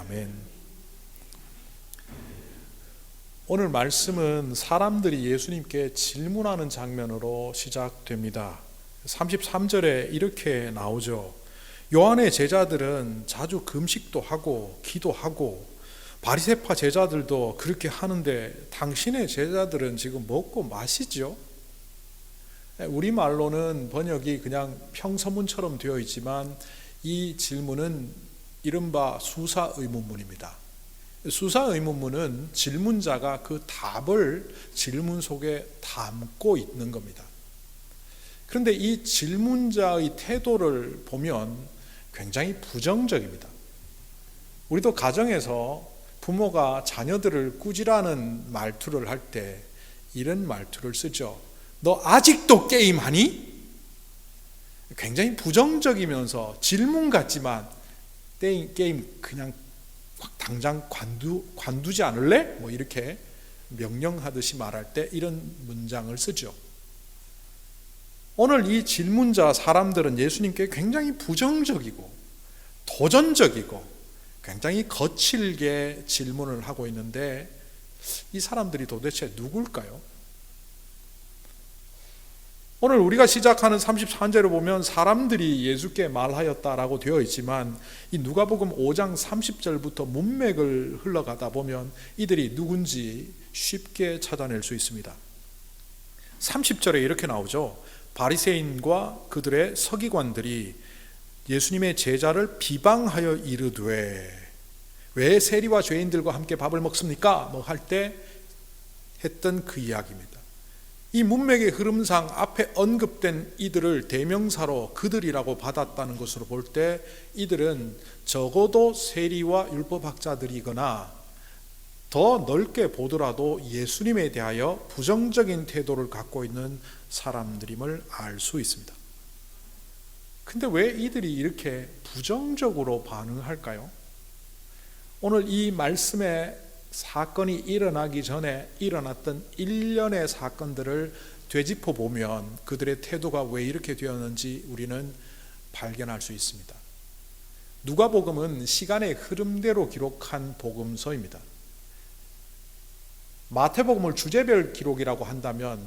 아멘. 오늘 말씀은 사람들이 예수님께 질문하는 장면으로 시작됩니다. 33절에 이렇게 나오죠. 요한의 제자들은 자주 금식도 하고 기도하고 바리새파 제자들도 그렇게 하는데 당신의 제자들은 지금 먹고 마시죠? 우리말로는 번역이 그냥 평서문처럼 되어 있지만 이 질문은 이른바 수사의문문입니다. 수사의문문은 질문자가 그 답을 질문 속에 담고 있는 겁니다. 그런데 이 질문자의 태도를 보면 굉장히 부정적입니다. 우리도 가정에서 부모가 자녀들을 꾸지라는 말투를 할 때 이런 말투를 쓰죠. 너 아직도 게임하니? 굉장히 부정적이면서 질문 같지만 게임 그냥 당장 관두지 않을래? 뭐 이렇게 명령하듯이 말할 때 이런 문장을 쓰죠. 오늘 이 질문자 사람들은 예수님께 굉장히 부정적이고 도전적이고 굉장히 거칠게 질문을 하고 있는데 이 사람들이 도대체 누굴까요? 오늘 우리가 시작하는 33절을 보면 사람들이 예수께 말하였다라고 되어 있지만 이 누가복음 5장 30절부터 문맥을 흘러가다 보면 이들이 누군지 쉽게 찾아낼 수 있습니다. 30절에 이렇게 나오죠. 바리새인과 그들의 서기관들이 예수님의 제자를 비방하여 이르되 왜 세리와 죄인들과 함께 밥을 먹습니까? 뭐 할 때 했던 그 이야기입니다. 이 문맥의 흐름상 앞에 언급된 이들을 대명사로 그들이라고 받았다는 것으로 볼 때 이들은 적어도 세리와 율법학자들이거나 더 넓게 보더라도 예수님에 대하여 부정적인 태도를 갖고 있는 사람들임을 알 수 있습니다. 근데 왜 이들이 이렇게 부정적으로 반응할까요? 오늘 이 말씀에 사건이 일어나기 전에 일어났던 일련의 사건들을 되짚어 보면 그들의 태도가 왜 이렇게 되었는지 우리는 발견할 수 있습니다. 누가복음은 시간의 흐름대로 기록한 복음서입니다. 마태복음을 주제별 기록이라고 한다면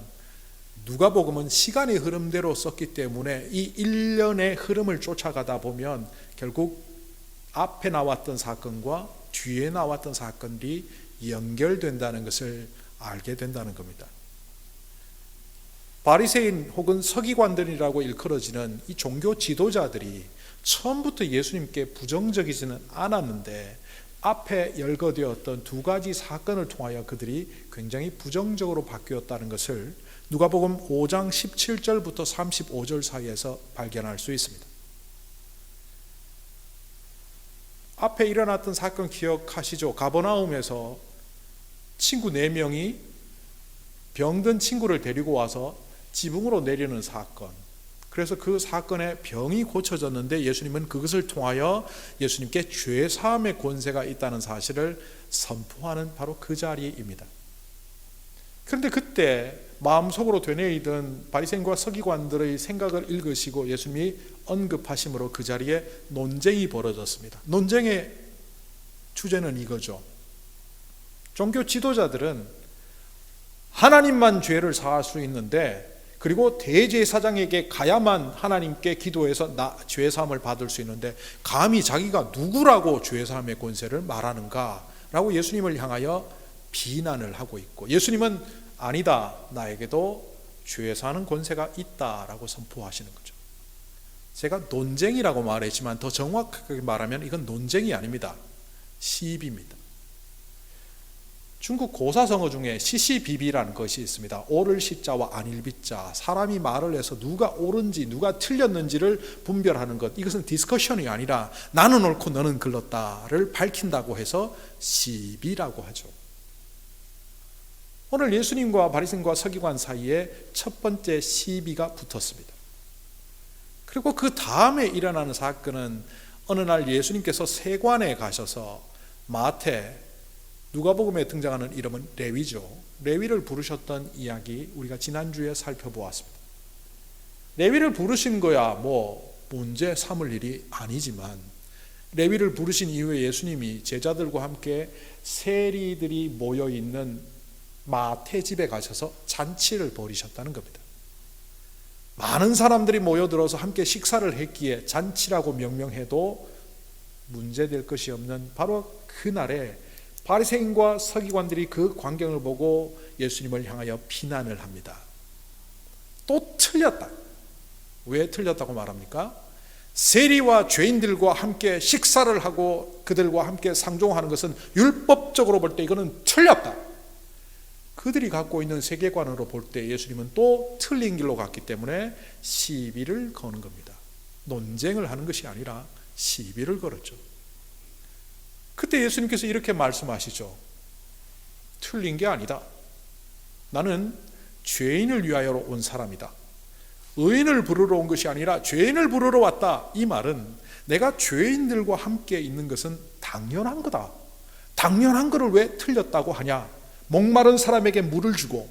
누가복음은 시간의 흐름대로 썼기 때문에 이 일련의 흐름을 쫓아가다 보면 결국 앞에 나왔던 사건과 뒤에 나왔던 사건들이 연결된다는 것을 알게 된다는 겁니다. 바리새인 혹은 서기관들이라고 일컬어지는 이 종교 지도자들이 처음부터 예수님께 부정적이지는 않았는데 앞에 열거되었던 두 가지 사건을 통하여 그들이 굉장히 부정적으로 바뀌었다는 것을 누가복음 5장 17절부터 35절 사이에서 발견할 수 있습니다. 앞에 일어났던 사건 기억하시죠? 가버나움에서 친구 4명이 병든 친구를 데리고 와서 지붕으로 내리는 사건. 그래서 그 사건에 병이 고쳐졌는데 예수님은 그것을 통하여 예수님께 죄사함의 권세가 있다는 사실을 선포하는 바로 그 자리입니다. 그런데 그때 마음속으로 되뇌이던 바리새인과 서기관들의 생각을 읽으시고 예수님이 언급하심으로 그 자리에 논쟁이 벌어졌습니다. 논쟁의 주제는 이거죠. 종교 지도자들은 하나님만 죄를 사할 수 있는데 그리고 대제사장에게 가야만 하나님께 기도해서 죄사함을 받을 수 있는데 감히 자기가 누구라고 죄사함의 권세를 말하는가 라고 예수님을 향하여 비난을 하고 있고 예수님은 아니다, 나에게도 죄사하는 권세가 있다라고 선포하시는 거죠. 제가 논쟁이라고 말했지만 더 정확하게 말하면 이건 논쟁이 아닙니다. 시비입니다. 중국 고사성어 중에 시시비비라는 것이 있습니다. 옳을 시자와 아닐 비자, 사람이 말을 해서 누가 옳은지 누가 틀렸는지를 분별하는 것, 이것은 디스커션이 아니라 나는 옳고 너는 글렀다를 밝힌다고 해서 시비라고 하죠. 오늘 예수님과 바리새인과 서기관 사이에 첫 번째 시비가 붙었습니다. 그리고 그 다음에 일어나는 사건은 어느 날 예수님께서 세관에 가셔서 마태, 누가복음에 등장하는 이름은 레위죠. 레위를 부르셨던 이야기 우리가 지난주에 살펴보았습니다. 레위를 부르신 거야 뭐 문제 삼을 일이 아니지만 레위를 부르신 이후에 예수님이 제자들과 함께 세리들이 모여있는 마태 집에 가셔서 잔치를 벌이셨다는 겁니다. 많은 사람들이 모여들어서 함께 식사를 했기에 잔치라고 명명해도 문제될 것이 없는 바로 그날에 바리새인과 서기관들이 그 광경을 보고 예수님을 향하여 비난을 합니다. 또 틀렸다. 왜 틀렸다고 말합니까? 세리와 죄인들과 함께 식사를 하고 그들과 함께 상종하는 것은 율법적으로 볼 때 이거는 틀렸다. 그들이 갖고 있는 세계관으로 볼 때 예수님은 또 틀린 길로 갔기 때문에 시비를 거는 겁니다. 논쟁을 하는 것이 아니라 시비를 걸었죠. 그때 예수님께서 이렇게 말씀하시죠. 틀린 게 아니다. 나는 죄인을 위하여 온 사람이다. 의인을 부르러 온 것이 아니라 죄인을 부르러 왔다. 이 말은 내가 죄인들과 함께 있는 것은 당연한 거다. 당연한 거를 왜 틀렸다고 하냐? 목마른 사람에게 물을 주고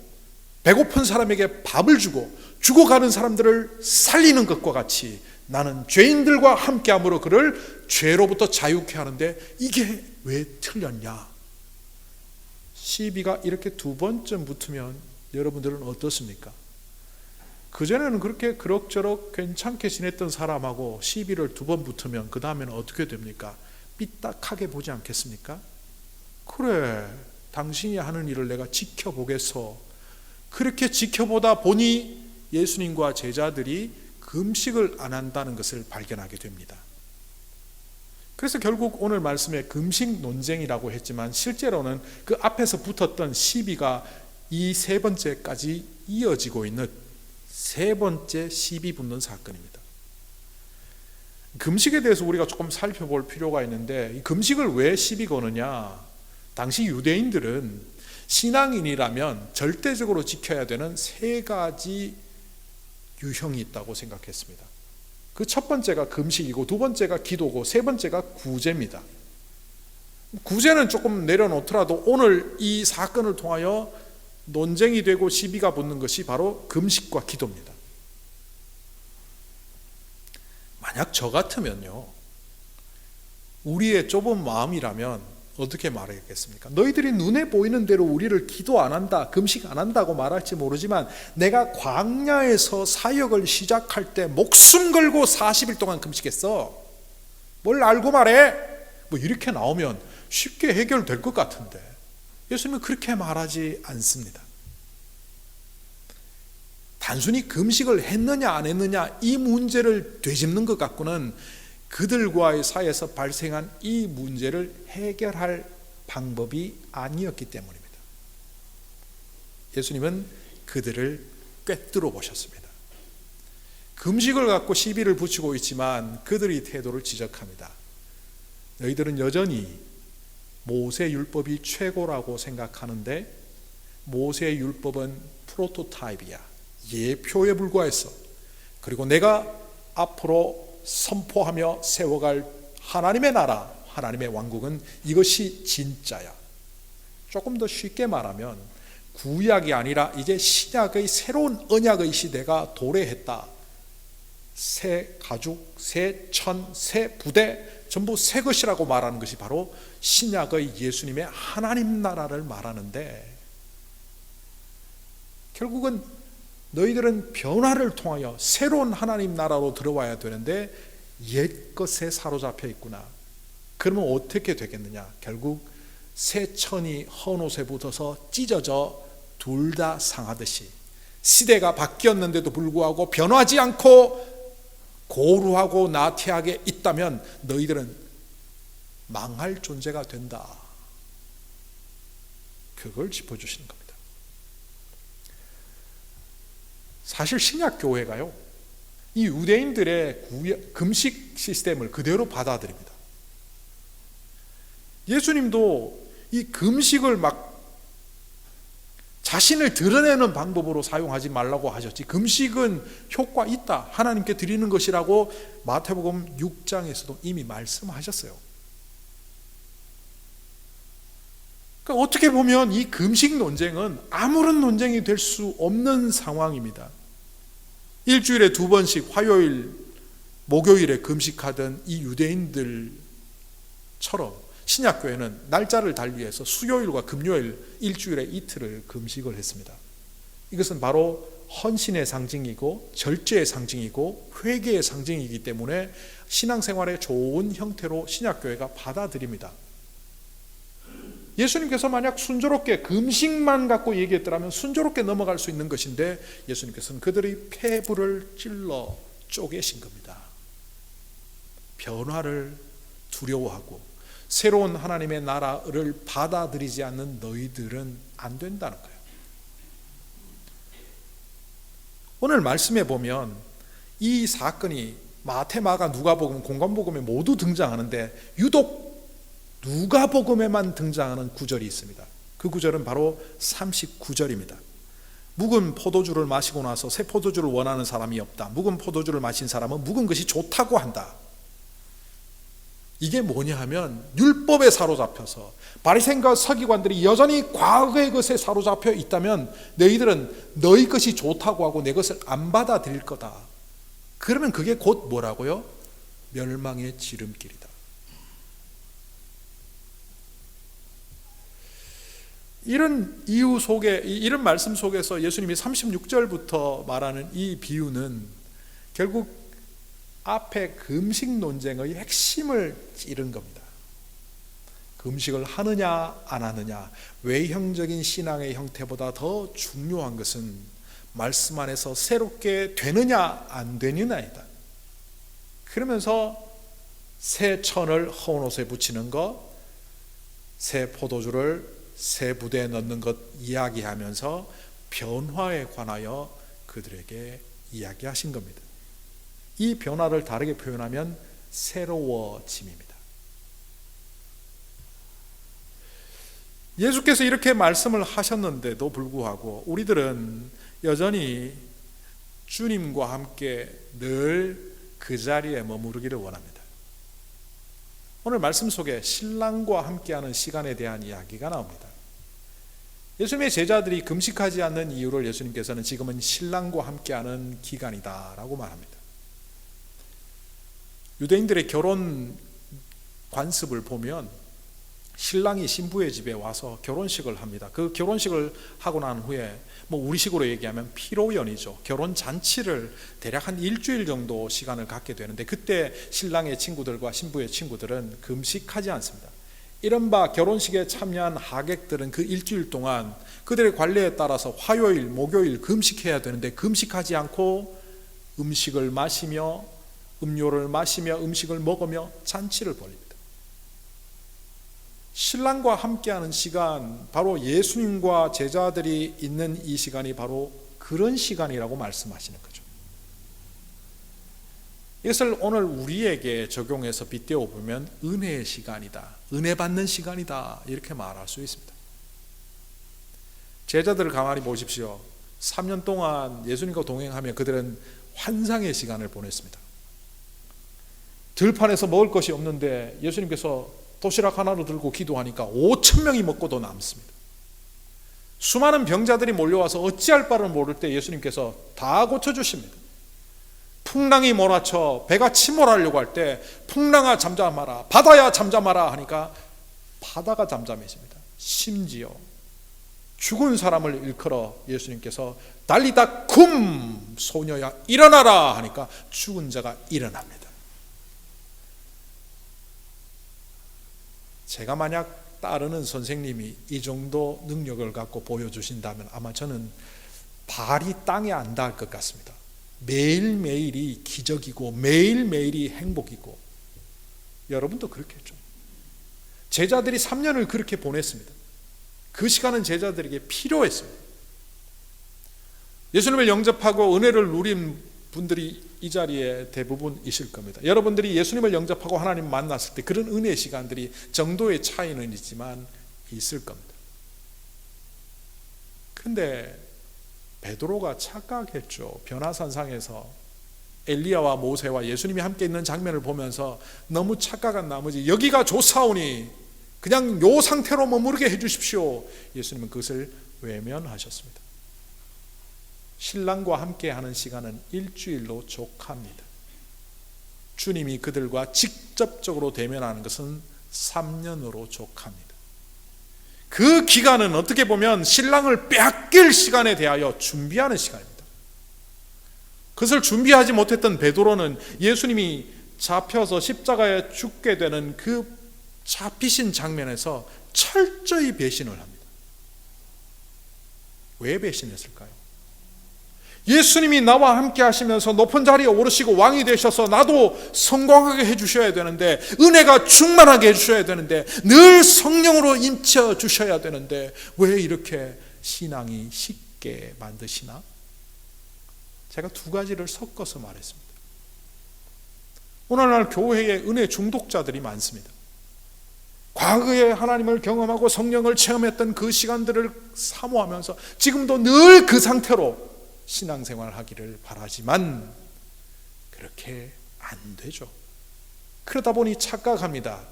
배고픈 사람에게 밥을 주고 죽어가는 사람들을 살리는 것과 같이 나는 죄인들과 함께함으로 그를 죄로부터 자유케 하는데 이게 왜 틀렸냐? 시비가 이렇게 두 번쯤 붙으면 여러분들은 어떻습니까? 그전에는 그렇게 그럭저럭 괜찮게 지냈던 사람하고 시비를 두 번 붙으면 그 다음에는 어떻게 됩니까? 삐딱하게 보지 않겠습니까? 그래, 당신이 하는 일을 내가 지켜보겠어. 그렇게 지켜보다 보니 예수님과 제자들이 금식을 안 한다는 것을 발견하게 됩니다. 그래서 결국 오늘 말씀에 금식 논쟁이라고 했지만 실제로는 그 앞에서 붙었던 시비가 이 세 번째까지 이어지고 있는 세 번째 시비 붙는 사건입니다. 금식에 대해서 우리가 조금 살펴볼 필요가 있는데 이 금식을 왜 시비 거느냐? 당시 유대인들은 신앙인이라면 절대적으로 지켜야 되는 세 가지 유형이 있다고 생각했습니다. 그 첫 번째가 금식이고 두 번째가 기도고 세 번째가 구제입니다. 구제는 조금 내려놓더라도 오늘 이 사건을 통하여 논쟁이 되고 시비가 붙는 것이 바로 금식과 기도입니다. 만약 저 같으면요, 우리의 좁은 마음이라면 어떻게 말하겠습니까? 너희들이 눈에 보이는 대로 우리를 기도 안 한다, 금식 안 한다고 말할지 모르지만 내가 광야에서 사역을 시작할 때 목숨 걸고 40일 동안 금식했어. 뭘 알고 말해? 뭐 이렇게 나오면 쉽게 해결될 것 같은데 예수님은 그렇게 말하지 않습니다. 단순히 금식을 했느냐 안 했느냐 이 문제를 되짚는 것 갖고는 그들과의 사이에서 발생한 이 문제를 해결할 방법이 아니었기 때문입니다. 예수님은 그들을 꿰뚫어 보셨습니다. 금식을 갖고 시비를 붙이고 있지만 그들의 태도를 지적합니다. 너희들은 여전히 모세 율법이 최고라고 생각하는데 모세 율법은 프로토타입이야. 예표에 불과했어. 그리고 내가 앞으로 선포하며 세워갈 하나님의 나라, 하나님의 왕국은 이것이 진짜야. 조금 더 쉽게 말하면 구약이 아니라 이제 신약의 새로운 언약의 시대가 도래했다. 새 가죽, 새 천, 새 부대 전부 새 것이라고 말하는 것이 바로 신약의 예수님의 하나님 나라를 말하는데 결국은 너희들은 변화를 통하여 새로운 하나님 나라로 들어와야 되는데 옛 것에 사로잡혀 있구나. 그러면 어떻게 되겠느냐? 결국 새 천이 헌 옷에 붙어서 찢어져 둘 다 상하듯이 시대가 바뀌었는데도 불구하고 변하지 않고 고루하고 나태하게 있다면 너희들은 망할 존재가 된다. 그걸 짚어주시는 겁니다. 사실 신약교회가요, 이 유대인들의 금식 시스템을 그대로 받아들입니다. 예수님도 이 금식을 막 자신을 드러내는 방법으로 사용하지 말라고 하셨지, 금식은 효과 있다, 하나님께 드리는 것이라고 마태복음 6장에서도 이미 말씀하셨어요. 그러니까 어떻게 보면 이 금식 논쟁은 아무런 논쟁이 될 수 없는 상황입니다. 일주일에 2번씩 화요일, 목요일에 금식하던 이 유대인들 처럼 신약교회는 날짜를 달리해서 수요일과 금요일 일주일에 이틀을 금식을 했습니다. 이것은 바로 헌신의 상징이고 절제의 상징이고 회개의 상징이기 때문에 신앙생활의 좋은 형태로 신약교회가 받아들입니다. 예수님께서 만약 순조롭게 금식만 갖고 얘기했더라면 순조롭게 넘어갈 수 있는 것인데 예수님께서는 그들의 폐부를 찔러 쪼개신 겁니다. 변화를 두려워하고 새로운 하나님의 나라를 받아들이지 않는 너희들은 안 된다는 거예요. 오늘 말씀에 보면 이 사건이 마태, 마가, 누가복음, 공관복음에 모두 등장하는데 유독 누가복음에만 등장하는 구절이 있습니다. 그 구절은 바로 39절입니다. 묵은 포도주를 마시고 나서 새 포도주를 원하는 사람이 없다. 묵은 포도주를 마신 사람은 묵은 것이 좋다고 한다. 이게 뭐냐 하면 율법에 사로잡혀서 바리새인과 서기관들이 여전히 과거의 것에 사로잡혀 있다면 너희들은 너희 것이 좋다고 하고 내 것을 안 받아들일 거다. 그러면 그게 곧 뭐라고요? 멸망의 지름길이다. 이런 이유 속에, 이런 말씀 속에서 예수님이 36절부터 말하는 이 비유는 결국 앞에 금식 논쟁의 핵심을 찌른 겁니다. 금식을 하느냐 안 하느냐, 외형적인 신앙의 형태보다 더 중요한 것은 말씀 안에서 새롭게 되느냐 안 되느냐이다. 그러면서 새 천을 헌 옷에 붙이는 것, 새 포도주를 새 부대에 넣는 것 이야기하면서 변화에 관하여 그들에게 이야기하신 겁니다. 이 변화를 다르게 표현하면 새로워짐입니다. 예수께서 이렇게 말씀을 하셨는데도 불구하고 우리들은 여전히 주님과 함께 늘 그 자리에 머무르기를 원합니다. 오늘 말씀 속에 신랑과 함께하는 시간에 대한 이야기가 나옵니다. 예수님의 제자들이 금식하지 않는 이유를 예수님께서는 지금은 신랑과 함께하는 기간이다라고 말합니다. 유대인들의 결혼 관습을 보면 신랑이 신부의 집에 와서 결혼식을 합니다. 그 결혼식을 하고 난 후에 우리식으로 얘기하면 피로연이죠. 결혼 잔치를 대략 한 일주일 정도 시간을 갖게 되는데 그때 신랑의 친구들과 신부의 친구들은 금식하지 않습니다. 이른바 결혼식에 참여한 하객들은 그 일주일 동안 그들의 관례에 따라서 화요일, 목요일 금식해야 되는데 금식하지 않고 음식을 마시며 음료를 마시며 음식을 먹으며 잔치를 벌입니다. 신랑과 함께하는 시간, 바로 예수님과 제자들이 있는 이 시간이 바로 그런 시간이라고 말씀하시는 거죠. 이것을 오늘 우리에게 적용해서 빗대어 보면 은혜의 시간이다, 은혜 받는 시간이다, 이렇게 말할 수 있습니다. 제자들을 가만히 보십시오. 3년 동안 예수님과 동행하며 그들은 환상의 시간을 보냈습니다. 들판에서 먹을 것이 없는데 예수님께서 도시락 하나를 들고 기도하니까 5,000명이 먹고도 남습니다. 수많은 병자들이 몰려와서 어찌할 바를 모를 때 예수님께서 다 고쳐주십니다. 풍랑이 몰아쳐 배가 침몰하려고 할 때 풍랑아 잠잠하라, 바다야 잠잠하라 하니까 바다가 잠잠해집니다. 심지어 죽은 사람을 일컬어 예수님께서 달리다 쿰 소녀야 일어나라 하니까 죽은 자가 일어납니다. 제가 만약 따르는 선생님이 이 정도 능력을 갖고 보여주신다면 아마 저는 발이 땅에 안 닿을 것 같습니다. 매일매일이 기적이고 매일매일이 행복이고, 여러분도 그렇겠죠. 제자들이 3년을 그렇게 보냈습니다. 그 시간은 제자들에게 필요했습니다. 예수님을 영접하고 은혜를 누린 분들이 이 자리에 대부분 있을 겁니다. 여러분들이 예수님을 영접하고 하나님 만났을 때 그런 은혜의 시간들이 정도의 차이는 있지만 있을 겁니다. 근데 베드로가 착각했죠. 변화산상에서 엘리야와 모세와 예수님이 함께 있는 장면을 보면서 너무 착각한 나머지 여기가 좋사오니 그냥 요 상태로 머무르게 해주십시오. 예수님은 그것을 외면하셨습니다. 신랑과 함께하는 시간은 일주일로 족합니다. 주님이 그들과 직접적으로 대면하는 것은 3년으로 족합니다. 그 기간은 어떻게 보면 신랑을 빼앗길 시간에 대하여 준비하는 시간입니다. 그것을 준비하지 못했던 베드로는 예수님이 잡혀서 십자가에 죽게 되는 그 잡히신 장면에서 철저히 배신을 합니다. 왜 배신했을까요? 예수님이 나와 함께 하시면서 높은 자리에 오르시고 왕이 되셔서 나도 성공하게 해주셔야 되는데, 은혜가 충만하게 해주셔야 되는데, 늘 성령으로 임쳐 주셔야 되는데 왜 이렇게 신앙이 쉽게 만드시나? 제가 두 가지를 섞어서 말했습니다. 오늘날 교회에 은혜 중독자들이 많습니다. 과거에 하나님을 경험하고 성령을 체험했던 그 시간들을 사모하면서 지금도 늘 그 상태로 신앙생활 하기를 바라지만 그렇게 안 되죠. 그러다 보니 착각합니다.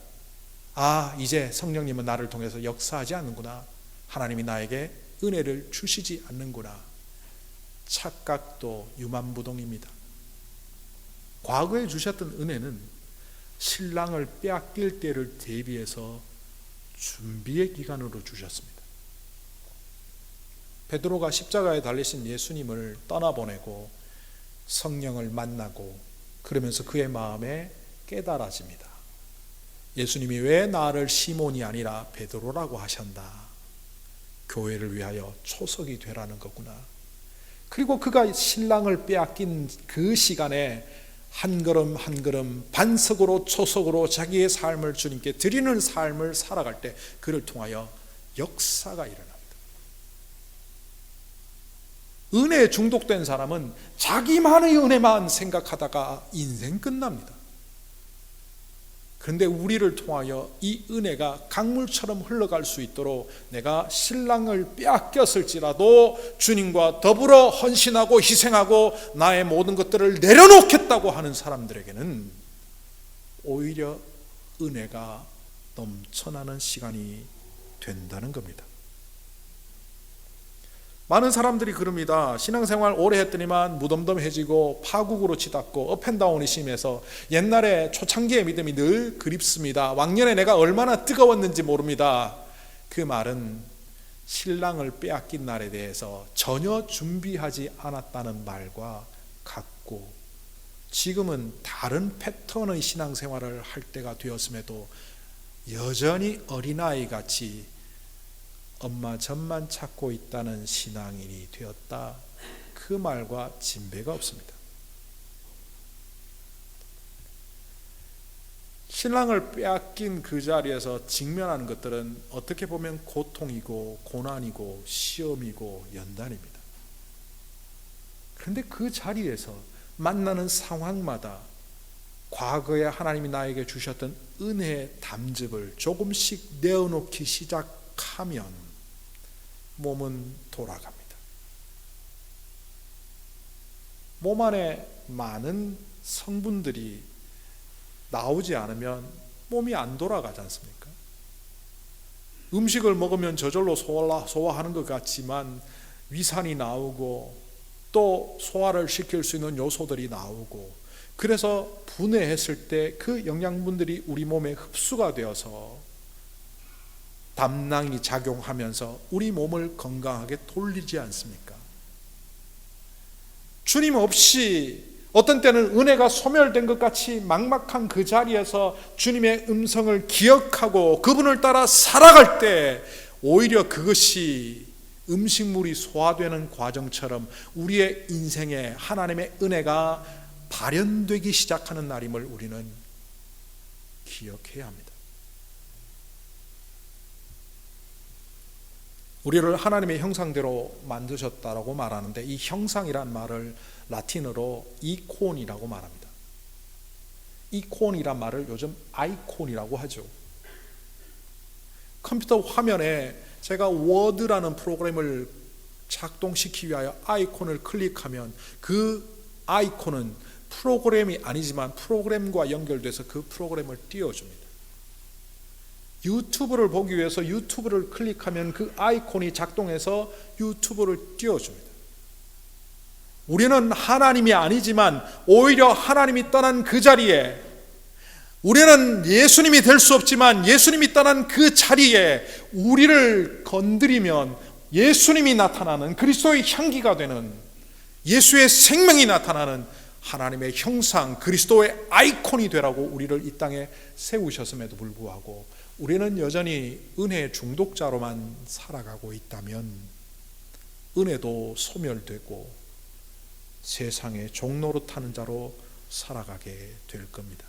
아, 이제 성령님은 나를 통해서 역사하지 않는구나. 하나님이 나에게 은혜를 주시지 않는구나. 착각도 유만부동입니다. 과거에 주셨던 은혜는 신랑을 빼앗길 때를 대비해서 준비의 기간으로 주셨습니다. 베드로가 십자가에 달리신 예수님을 떠나보내고 성령을 만나고 그러면서 그의 마음에 깨달아집니다. 예수님이 왜 나를 시몬이 아니라 베드로라고 하셨나? 교회를 위하여 초석이 되라는 거구나. 그리고 그가 신랑을 빼앗긴 그 시간에 한 걸음 한 걸음 반석으로 초석으로 자기의 삶을 주님께 드리는 삶을 살아갈 때 그를 통하여 역사가 일어납니다. 은혜에 중독된 사람은 자기만의 은혜만 생각하다가 인생 끝납니다. 그런데 우리를 통하여 이 은혜가 강물처럼 흘러갈 수 있도록 내가 신랑을 빼앗겼을지라도 주님과 더불어 헌신하고 희생하고 나의 모든 것들을 내려놓겠다고 하는 사람들에게는 오히려 은혜가 넘쳐나는 시간이 된다는 겁니다. 많은 사람들이 그럽니다. 신앙생활 오래 했더니만 무덤덤해지고 파국으로 치닫고 업앤다운이 심해서 옛날에 초창기의 믿음이 늘 그립습니다. 왕년에 내가 얼마나 뜨거웠는지 모릅니다. 그 말은 신랑을 빼앗긴 날에 대해서 전혀 준비하지 않았다는 말과 같고, 지금은 다른 패턴의 신앙생활을 할 때가 되었음에도 여전히 어린아이같이 엄마 젖만 찾고 있다는 신앙인이 되었다. 그 말과 진배가 없습니다. 신랑을 빼앗긴 그 자리에서 직면하는 것들은 어떻게 보면 고통이고 고난이고 시험이고 연단입니다. 그런데 그 자리에서 만나는 상황마다 과거에 하나님이 나에게 주셨던 은혜의 담즙을 조금씩 내어놓기 시작하면 몸은 돌아갑니다. 몸 안에 많은 성분들이 나오지 않으면 몸이 안 돌아가지 않습니까? 음식을 먹으면 저절로 소화하는 것 같지만 위산이 나오고 또 소화를 시킬 수 있는 요소들이 나오고, 그래서 분해했을 때 그 영양분들이 우리 몸에 흡수가 되어서 담낭이 작용하면서 우리 몸을 건강하게 돌리지 않습니까? 주님 없이 어떤 때는 은혜가 소멸된 것 같이 막막한 그 자리에서 주님의 음성을 기억하고 그분을 따라 살아갈 때 오히려 그것이 음식물이 소화되는 과정처럼 우리의 인생에 하나님의 은혜가 발현되기 시작하는 날임을 우리는 기억해야 합니다. 우리를 하나님의 형상대로 만드셨다라고 말하는데, 이 형상이란 말을 라틴어로 이콘이라고 말합니다. 이콘이란 말을 요즘 아이콘이라고 하죠. 컴퓨터 화면에 제가 워드라는 프로그램을 작동시키기 위하여 아이콘을 클릭하면 그 아이콘은 프로그램이 아니지만 프로그램과 연결돼서 그 프로그램을 띄워줍니다. 유튜브를 보기 위해서 유튜브를 클릭하면 그 아이콘이 작동해서 유튜브를 띄워줍니다. 우리는 하나님이 아니지만 오히려 하나님이 떠난 그 자리에 우리는 예수님이 될 수 없지만 예수님이 떠난 그 자리에 우리를 건드리면 예수님이 나타나는, 그리스도의 향기가 되는, 예수의 생명이 나타나는 하나님의 형상, 그리스도의 아이콘이 되라고 우리를 이 땅에 세우셨음에도 불구하고 우리는 여전히 은혜 중독자로만 살아가고 있다면 은혜도 소멸되고 세상의 종로로 타는 자로 살아가게 될 겁니다.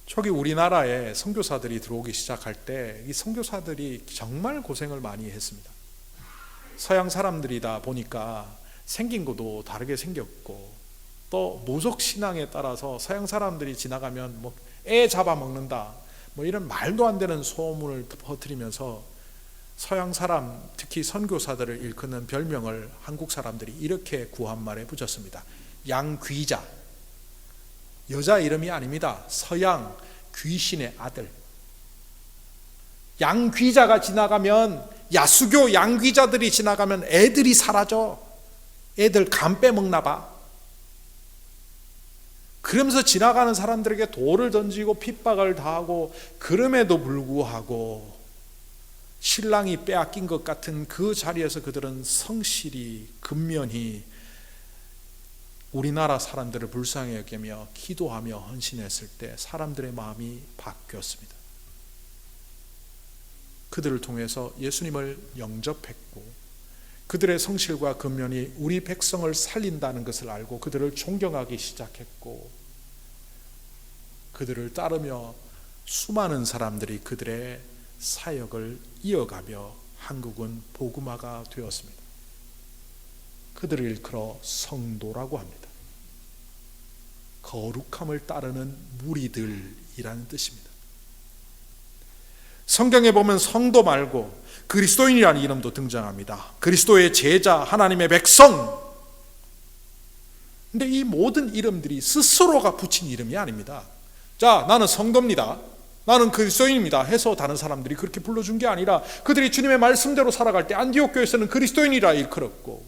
초기 우리나라에 선교사들이 들어오기 시작할 때 이 선교사들이 정말 고생을 많이 했습니다. 서양 사람들이다 보니까 생긴 것도 다르게 생겼고 또 무속 신앙에 따라서 서양 사람들이 지나가면 뭐 애 잡아먹는다 뭐 이런 말도 안 되는 소문을 퍼뜨리면서 서양 사람, 특히 선교사들을 일컫는 별명을 한국 사람들이 이렇게 구한말에 붙였습니다. 양귀자. 여자 이름이 아닙니다. 서양 귀신의 아들. 양귀자가 지나가면, 야수교 양귀자들이 지나가면 애들이 사라져. 애들 간 빼먹나 봐. 그러면서 지나가는 사람들에게 돌을 던지고 핍박을 당하고, 그럼에도 불구하고 신랑이 빼앗긴 것 같은 그 자리에서 그들은 성실히 근면히 우리나라 사람들을 불쌍히 여기며 기도하며 헌신했을 때 사람들의 마음이 바뀌었습니다. 그들을 통해서 예수님을 영접했고 그들의 성실과 근면이 우리 백성을 살린다는 것을 알고 그들을 존경하기 시작했고 그들을 따르며 수많은 사람들이 그들의 사역을 이어가며 한국은 복음화가 되었습니다. 그들을 일컬어 성도라고 합니다. 거룩함을 따르는 무리들이라는 뜻입니다. 성경에 보면 성도 말고 그리스도인이라는 이름도 등장합니다. 그리스도의 제자, 하나님의 백성. 근데 이 모든 이름들이 스스로가 붙인 이름이 아닙니다. 자, 나는 성도입니다, 나는 그리스도인입니다 해서 다른 사람들이 그렇게 불러준 게 아니라 그들이 주님의 말씀대로 살아갈 때 안디옥 교회에서는 그리스도인이라 일컬었고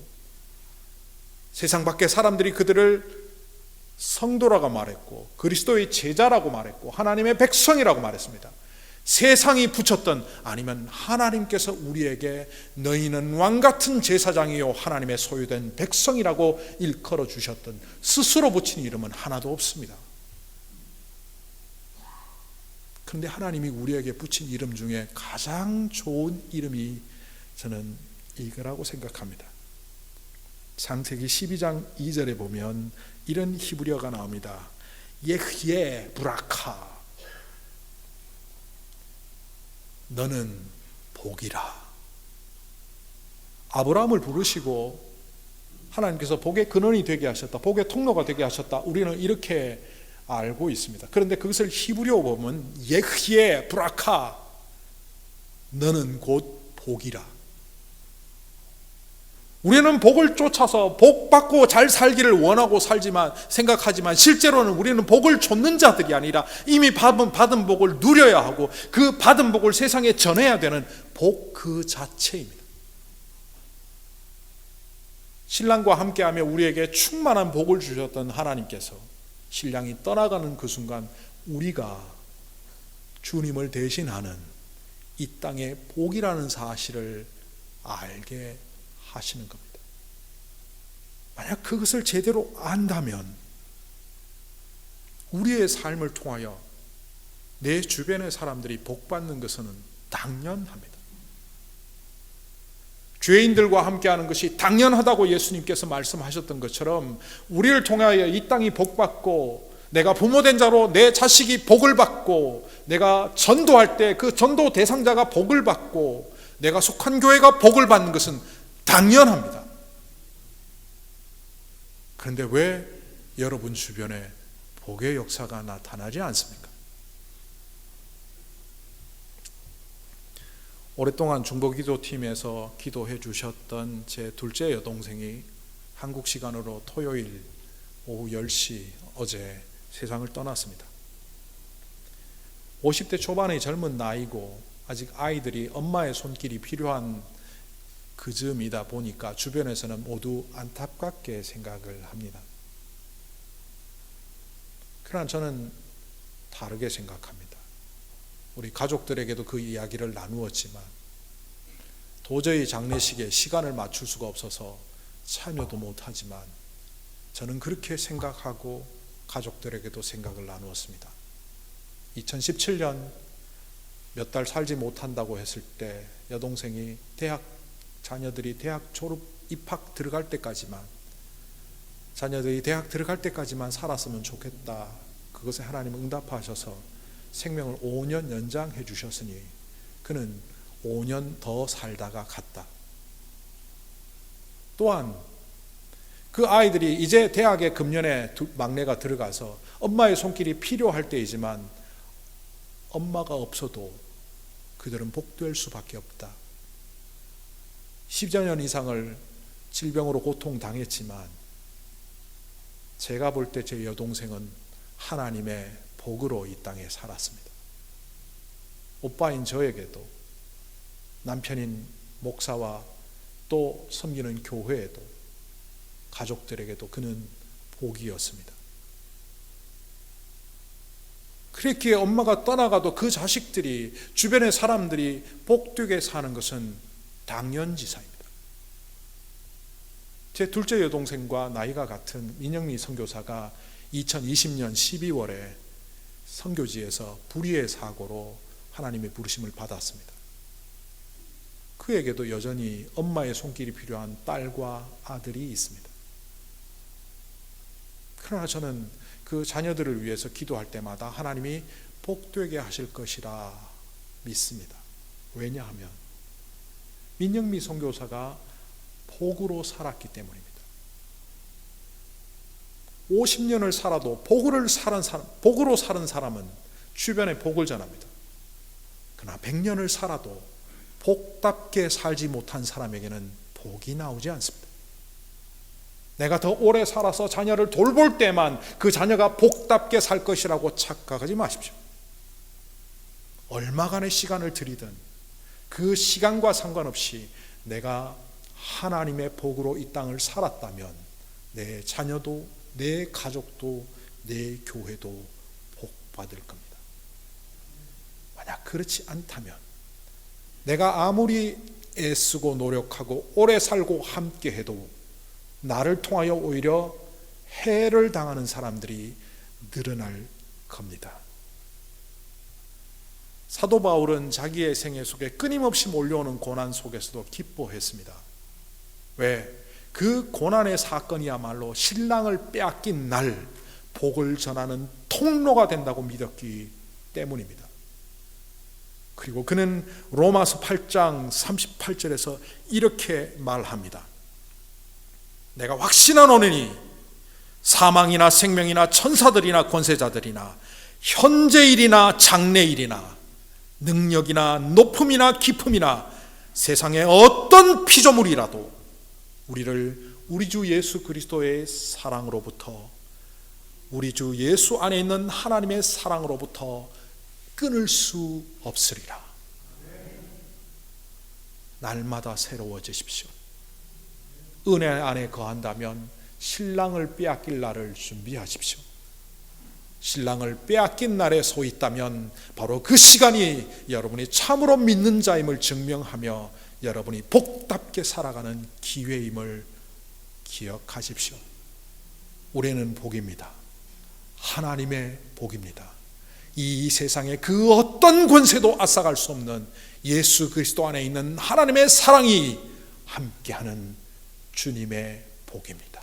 세상 밖의 사람들이 그들을 성도라고 말했고 그리스도의 제자라고 말했고 하나님의 백성이라고 말했습니다. 세상이 붙였던, 아니면 하나님께서 우리에게 너희는 왕같은 제사장이요 하나님의 소유된 백성이라고 일컬어 주셨던 스스로 붙인 이름은 하나도 없습니다. 그런데 하나님이 우리에게 붙인 이름 중에 가장 좋은 이름이 저는 이거라고 생각합니다. 창세기 12장 2절에 보면 이런 히브리어가 나옵니다. 예흐예 브라카, 너는 복이라. 아브라함을 부르시고 하나님께서 복의 근원이 되게 하셨다, 복의 통로가 되게 하셨다, 우리는 이렇게 알고 있습니다. 그런데 그것을 히브리어로 보면 예흐예 브라카, 너는 곧 복이라. 우리는 복을 쫓아서 복 받고 잘 살기를 원하고 생각하지만 실제로는 우리는 복을 쫓는 자들이 아니라 이미 받은 복을 누려야 하고 그 받은 복을 세상에 전해야 되는 복 그 자체입니다. 신랑과 함께하며 우리에게 충만한 복을 주셨던 하나님께서 신랑이 떠나가는 그 순간 우리가 주님을 대신하는 이 땅의 복이라는 사실을 알게 하시는 겁니다. 만약 그것을 제대로 안다면 우리의 삶을 통하여 내 주변의 사람들이 복받는 것은 당연합니다. 죄인들과 함께하는 것이 당연하다고 예수님께서 말씀하셨던 것처럼 우리를 통하여 이 땅이 복받고 내가 부모된 자로 내 자식이 복을 받고 내가 전도할 때 그 전도 대상자가 복을 받고 내가 속한 교회가 복을 받는 것은 당연합니다. 그런데 왜 여러분 주변에 복의 역사가 나타나지 않습니까? 오랫동안 중보기도팀에서 기도해 주셨던 제 둘째 여동생이 한국 시간으로 토요일 오후 10시 어제 세상을 떠났습니다. 50대 초반의 젊은 나이고 아직 아이들이 엄마의 손길이 필요한 그 즈음이다 보니까 주변에서는 모두 안타깝게 생각을 합니다. 그러나 저는 다르게 생각합니다. 우리 가족들에게도 그 이야기를 나누었지만 도저히 장례식에 시간을 맞출 수가 없어서 참여도 못하지만 저는 그렇게 생각하고 가족들에게도 생각을 나누었습니다. 2017년 몇 달 살지 못한다고 했을 때 여동생이 자녀들이 대학 졸업 입학 들어갈 때까지만, 자녀들이 대학 들어갈 때까지만 살았으면 좋겠다. 그것에 하나님 응답하셔서 생명을 5년 연장해 주셨으니 그는 5년 더 살다가 갔다. 또한 그 아이들이 이제 대학에 금년에 막내가 들어가서 엄마의 손길이 필요할 때이지만 엄마가 없어도 그들은 복될 수밖에 없다. 10여 년 이상을 질병으로 고통당했지만 제가 볼 때 제 여동생은 하나님의 복으로 이 땅에 살았습니다. 오빠인 저에게도, 남편인 목사와 또 섬기는 교회에도, 가족들에게도 그는 복이었습니다. 그렇기에 엄마가 떠나가도 그 자식들이, 주변의 사람들이 복되게 사는 것은 당연지사입니다. 제 둘째 여동생과 나이가 같은 민영미 선교사가 2020년 12월에 선교지에서 불의의 사고로 하나님의 부르심을 받았습니다. 그에게도 여전히 엄마의 손길이 필요한 딸과 아들이 있습니다. 그러나 저는 그 자녀들을 위해서 기도할 때마다 하나님이 복되게 하실 것이라 믿습니다. 왜냐하면 민영미 선교사가 복으로 살았기 때문입니다. 50년을 살아도 복으로 사는 사람은 주변에 복을 전합니다. 그러나 100년을 살아도 복답게 살지 못한 사람에게는 복이 나오지 않습니다. 내가 더 오래 살아서 자녀를 돌볼 때만 그 자녀가 복답게 살 것이라고 착각하지 마십시오. 얼마간의 시간을 들이든 그 시간과 상관없이 내가 하나님의 복으로 이 땅을 살았다면 내 자녀도, 내 가족도, 내 교회도 복받을 겁니다. 만약 그렇지 않다면 내가 아무리 애쓰고 노력하고 오래 살고 함께 해도 나를 통하여 오히려 해를 당하는 사람들이 늘어날 겁니다. 사도 바울은 자기의 생애 속에 끊임없이 몰려오는 고난 속에서도 기뻐했습니다. 왜? 그 고난의 사건이야말로 신랑을 빼앗긴 날 복을 전하는 통로가 된다고 믿었기 때문입니다. 그리고 그는 로마서 8장 38절에서 이렇게 말합니다. 내가 확신하노니 사망이나 생명이나 천사들이나 권세자들이나 현재일이나 장래일이나 능력이나 높음이나 깊음이나 세상의 어떤 피조물이라도 우리를 우리 주 예수 그리스도의 사랑으로부터, 우리 주 예수 안에 있는 하나님의 사랑으로부터 끊을 수 없으리라. 날마다 새로워지십시오. 은혜 안에 거한다면 신랑을 빼앗길 날을 준비하십시오. 신랑을 빼앗긴 날에 서 있다면 바로 그 시간이 여러분이 참으로 믿는 자임을 증명하며 여러분이 복답게 살아가는 기회임을 기억하십시오. 우리는 복입니다. 하나님의 복입니다. 이 세상의 그 어떤 권세도 앗아갈 수 없는 예수 그리스도 안에 있는 하나님의 사랑이 함께하는 주님의 복입니다.